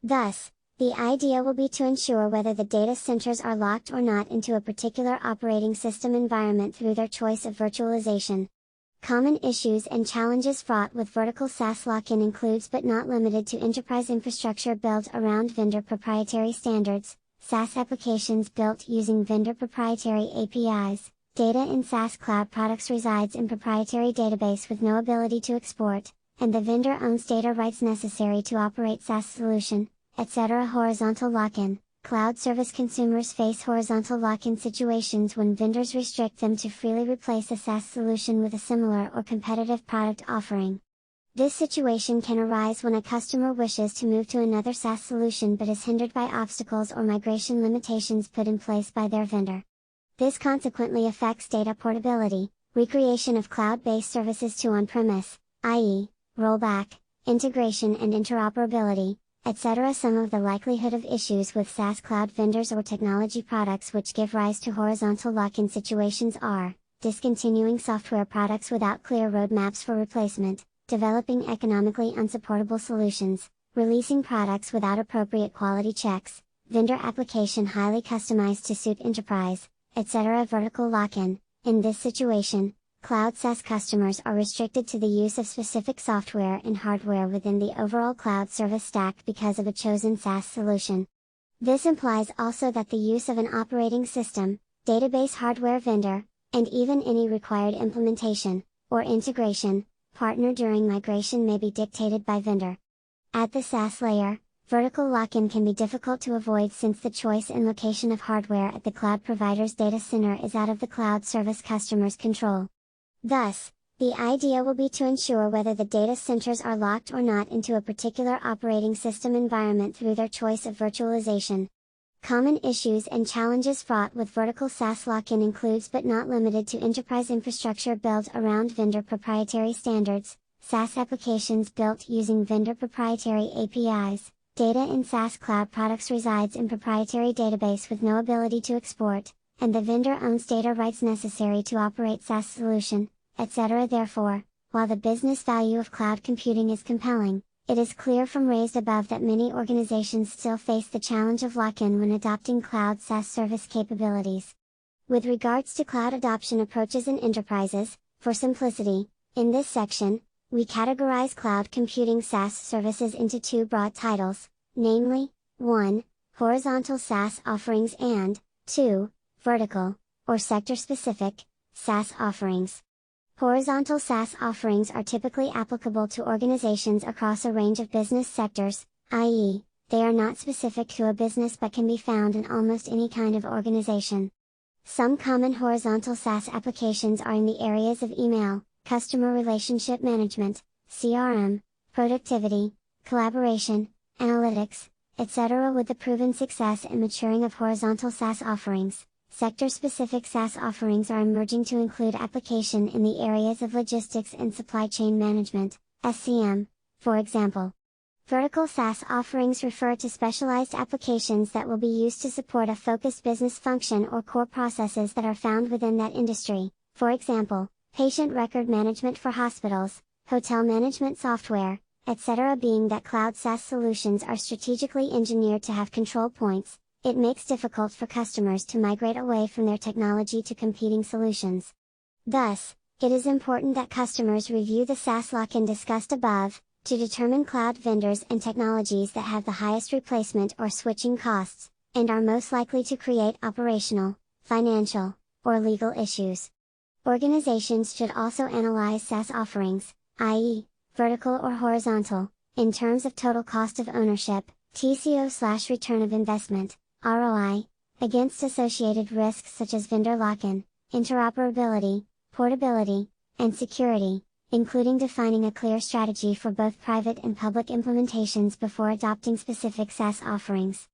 Thus, the idea will be to ensure whether the data centers are locked or not into a particular operating system environment through their choice of virtualization. Common issues and challenges fraught with vertical SaaS lock-in includes but not limited to enterprise infrastructure built around vendor proprietary standards, SaaS applications built using vendor proprietary APIs, data in SaaS cloud products resides in proprietary database with no ability to export, and the vendor owns data rights necessary to operate SaaS solution, etc. Horizontal lock-in. Cloud service consumers face horizontal lock-in situations when vendors restrict them to freely replace a SaaS solution with a similar or competitive product offering. This situation can arise when a customer wishes to move to another SaaS solution but is hindered by obstacles or migration limitations put in place by their vendor. This consequently affects data portability, recreation of cloud-based services to on-premise, i.e., rollback, integration and interoperability, etc. Some of the likelihood of issues with SaaS cloud vendors or technology products which give rise to horizontal lock-in situations are, discontinuing software products without clear roadmaps for replacement, developing economically unsupportable solutions, releasing products without appropriate quality checks, vendor application highly customized to suit enterprise, etc. Vertical lock-in. In this situation, cloud SaaS customers are restricted to the use of specific software and hardware within the overall cloud service stack because of a chosen SaaS solution. This implies also that the use of an operating system, database hardware vendor, and even any required implementation, or integration, partner during migration may be dictated by vendor. At the SaaS layer, vertical lock-in can be difficult to avoid since the choice and location of hardware at the cloud provider's data center is out of the cloud service customer's control. Thus, the idea will be to ensure whether the data centers are locked or not into a particular operating system environment through their choice of virtualization. Common issues and challenges fraught with vertical SaaS lock-in includes but not limited to enterprise infrastructure built around vendor proprietary standards, SaaS applications built using vendor proprietary APIs, data in SaaS cloud products resides in proprietary database with no ability to export, and the vendor owns data rights necessary to operate SaaS solution, etc. Therefore, while the business value of cloud computing is compelling, it is clear from raised above that many organizations still face the challenge of lock-in when adopting cloud SaaS service capabilities. With regards to cloud adoption approaches in enterprises, for simplicity, in this section, we categorize cloud computing SaaS services into two broad titles, namely, 1. Horizontal SaaS offerings and, 2. Vertical, or sector-specific, SaaS offerings. Horizontal SaaS offerings are typically applicable to organizations across a range of business sectors, i.e., they are not specific to a business but can be found in almost any kind of organization. Some common horizontal SaaS applications are in the areas of email, customer relationship management, CRM, productivity, collaboration, analytics, etc. With the proven success and maturing of horizontal SaaS offerings, sector-specific SaaS offerings are emerging to include application in the areas of logistics and supply chain management, SCM, for example. Vertical SaaS offerings refer to specialized applications that will be used to support a focused business function or core processes that are found within that industry, for example, patient record management for hospitals, hotel management software, etc. Being that cloud SaaS solutions are strategically engineered to have control points, it makes difficult for customers to migrate away from their technology to competing solutions. Thus, it is important that customers review the SaaS lock-in discussed above, to determine cloud vendors and technologies that have the highest replacement or switching costs, and are most likely to create operational, financial, or legal issues. Organizations should also analyze SaaS offerings, i.e., vertical or horizontal, in terms of total cost of ownership, TCO/return of investment, ROI, against associated risks such as vendor lock-in, interoperability, portability, and security, including defining a clear strategy for both private and public implementations before adopting specific SaaS offerings.